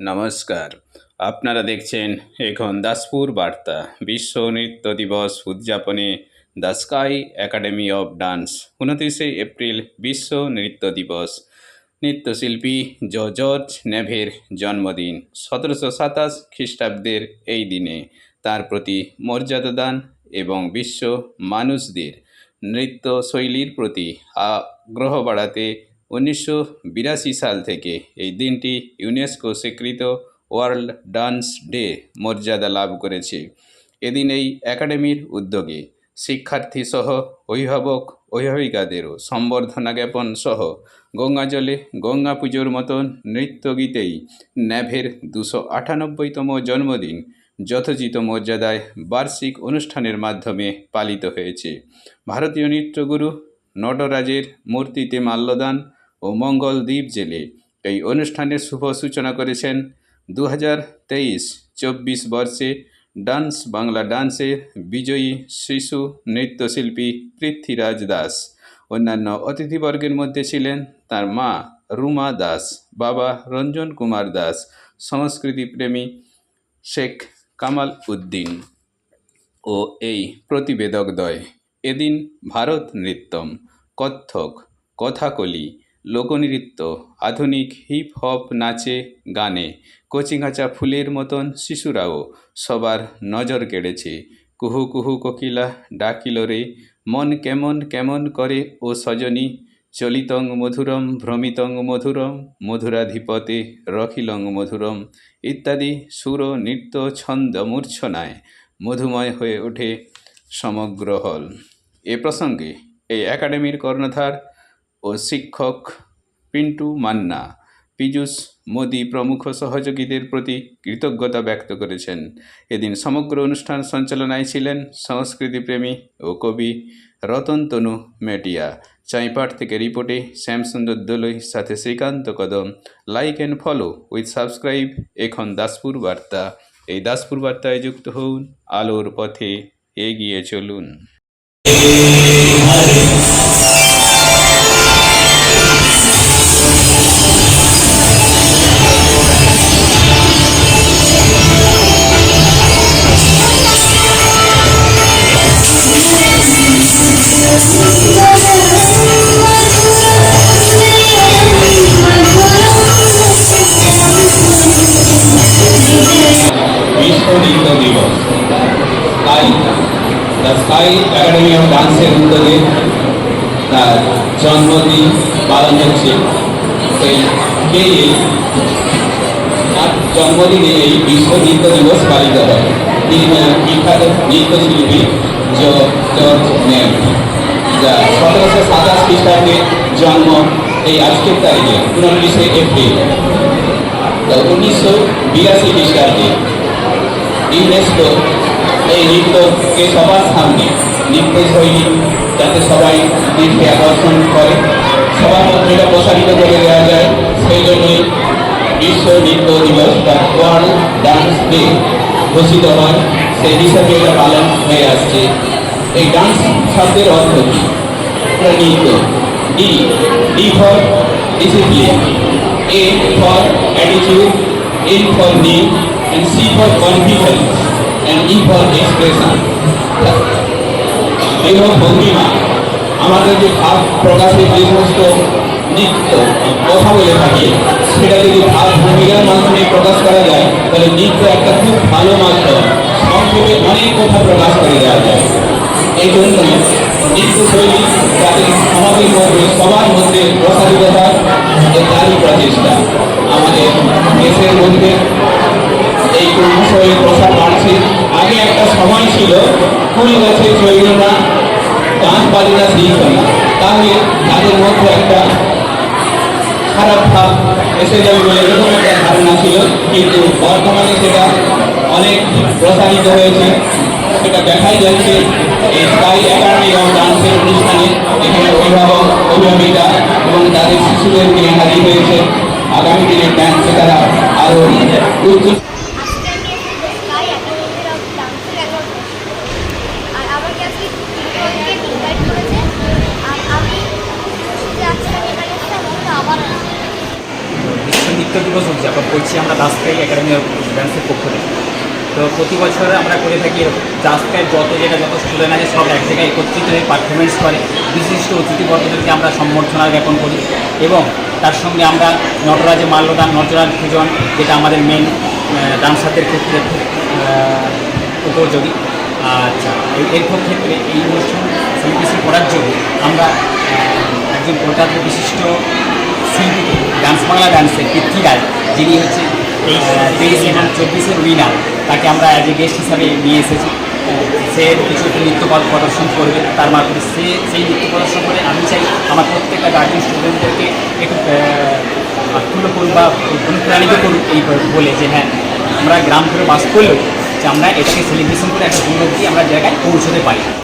নমস্কার। আপনারা দেখছেন এখন দাসপুর বার্তা। বিশ্ব নৃত্য দিবস উদযাপনে the sky academy of dance. 29শে এপ্রিল বিশ্ব নৃত্য দিবস। নৃত্যশিল্পী জর্জ নেভের জন্মদিন। 1727 খ্রিস্টাব্দের এই দিনে তার প্রতি মর্যাদা দান এবং বিশ্ব মানুষদের নৃত্যশৈলীর প্রতি আগ্রহ বাড়াতে 1982 সাল থেকে এই দিনটি ইউনেস্কো স্বীকৃত ওয়ার্ল্ড ডান্স ডে মর্যাদা লাভ করেছে। এদিন এই একাডেমির উদ্যোগে শিক্ষার্থী সহ অভিভাবক অভিভাবিকাদেরও সম্বর্ধনা জ্ঞাপন সহ গঙ্গাজলে গঙ্গা পুজোর মতন নৃত্যগীতেই নেভের 298তম জন্মদিন যথোচিত মর্যাদায় বার্ষিক অনুষ্ঠানের মাধ্যমে পালিত হয়েছে। ভারতীয় নৃত্যগুরু নটরাজের মূর্তিতে মাল্যদান ও মঙ্গল দ্বীপ জেলে এই অনুষ্ঠানের শুভ সূচনা করেছেন 2023-24 বর্ষে ডান্স বাংলা ডান্সের বিজয়ী শিশু নৃত্যশিল্পী পৃথ্বীরাজ দাস। অন্যান্য অতিথিবর্গের মধ্যে ছিলেন তার মা রুমা দাস, বাবা রঞ্জন কুমার দাস, সংস্কৃতিপ্রেমী শেখ কামাল উদ্দিন ও এই প্রতিবেদকদ্বয়। এদিন ভারত নৃত্যম, কত্থক, কথাকলি, লোকনৃত্য, আধুনিক হিপ হপ নাচে গানে কচিকাঁচা ফুলের মতন শিশুরাও সবার নজর কেড়েছে। কুহু কুহু কোকিলা ডাকিল রে, মন কেমন কেমন করে ও সজনী, চলিতং মধুরম ভ্রমিতং মধুরম, মধুরাধিপতে রখিলং মধুরম ইত্যাদি সুর নৃত্য ছন্দ মূর্ছনায় মধুময় হয়ে ওঠে সমগ্র হল। এ প্রসঙ্গে এই একাডেমির কর্ণধার ও শিক্ষক পিন্টু মান্না, পীযূষ মোদি প্রমুখ সহযোগীদের প্রতি কৃতজ্ঞতা ব্যক্ত করেছেন। এদিন সমগ্র অনুষ্ঠান সঞ্চালনায় ছিলেন সংস্কৃতিপ্রেমী ও কবি রতনতনু মেটিয়া। চাইপাট থেকে রিপোর্টে শ্যামসুন্দর দোলই সাথে শ্রীকান্ত কদম। Like and follow with subscribe এখন দাসপুর বার্তা। এই দাসপুর বার্তায় যুক্ত হন, আলোর পথে এগিয়ে চলুন। বিশ্ব নৃত্য দিবস তাই দ্য স্কাই একাডেমি অফ ডান্সের উদ্যোগে তার জন্মদিন পালন হচ্ছে। তার জন্মদিনে এই বিশ্ব নৃত্য দিবস পালিত হয়। তিনি বিখ্যাত নৃত্যশিল্পী জর্জ নেভ, যা 1727 খ্রিস্টাব্দে জন্ম। এই আজকের তারিখে 29শে এপ্রিল 1982 খ্রিস্টাব্দে ইউনেস্কো এই নৃত্যকে সবার সামনে নৃত্যশৈলী যাতে সবাই দৃষ্টি আকর্ষণ করে, সবার মধ্যে এটা প্রসারিত করে দেওয়া যায়, সেই জন্যই বিশ্ব নৃত্য দিবস বা ওয়ার্ল্ড ডান্স ডে ঘোষিত হয়। সেই হিসাবে এটা পালন হয়ে আসছে। এই ডান্স শব্দের অর্থ কী? নৃত্য। D for discipline, A for attitude, N for name, and C for confidence, and E for expression. দেহ ভঙ্গিমা, আমাদের যে ভাব প্রকাশের যে সমস্ত নৃত্য কথা বলে থাকি, সেটা যদি ভাব ভঙ্গিমার মাধ্যমে প্রকাশ করা যায় তাহলে নৃত্য একটা খুব ভালো মাধ্যম। সংক্ষেপে অনেক কথা প্রকাশ করে দেওয়া যায়। এই জন্য নৃত্যশৈলী যাতে সমাজের মধ্যে সবার মধ্যে প্রসারিত হয়, তারই প্রচেষ্টা। আমাদের দেশের মধ্যে এই বিষয়ে প্রসার বাড়ছে। আগে একটা সময় ছিল ফুল গাছে চৈল না, গান বাজে না শিখ না, তাহলে তাদের মধ্যে একটা খারাপ ভাব এসে যাবে বলে এরকম একটা ধারণা ছিল। কিন্তু বর্তমানে সেটা অনেক প্রসারিত হয়েছে, সেটা দেখাই যাচ্ছে এই স্কাই একাডেমি অফ ডান্সের অনুষ্ঠানে। এখানে অভিভাবক অভিভাবিকা এবং তাদের শিশুদের নিয়ে হাজির হয়েছে। আগামী দিনের ডান্সে তারা আরও উচ্চ বিশ্ব নৃত্য দিবস উদযাপন করছি আমরা দাসকাই একাডেমি অফ ডান্সের পক্ষ থেকে। তো প্রতি বছর আমরা করে থাকি এরকম দাসকায় যত স্টুডেন্ট আছে সব এক জায়গায় একত্রিত হয়ে পারফরমেন্স করে, বিশিষ্ট অতিথিবর্গদেরকে আমরা সম্বর্ধনা জ্ঞাপন করি এবং তার সঙ্গে আমরা নটরাজে মাল্যদান, নটরাজ পূজন, যেটা আমাদের মেন ডান্সারদের ক্ষেত্রে খুব উপযোগী। আচ্ছা, এর ক্ষেত্রে এই অনুষ্ঠান সেলিব্রেশন করার জন্য আমরা একজন কলকাতার বিশিষ্ট শিল্পীকে ডান্স বাংলা ডান্সের পৃথ্বীরাজ, যিনি হচ্ছে এই 23 এবং 24-এর উইনার, তাকে আমরা অ্যাজ এ গেস্ট হিসাবে নিয়ে এসেছি। সে কিছু একটা নৃত্য প্রদর্শন করবে, তার মারফতে সেই নৃত্য প্রদর্শন করে আমি চাই আমার প্রত্যেকটা গার্জেন স্টুডেন্টদেরকে একটু আত্মুল্য করুন বা অনুপ্রাণিত করুন এই বলে যে হ্যাঁ, আমরা গ্রাম ধরে বাস করলেও যে আমরা এটাকে সেলিব্রেশন করে একটা উন্নতি আমরা জায়গায় পৌঁছতে পারি।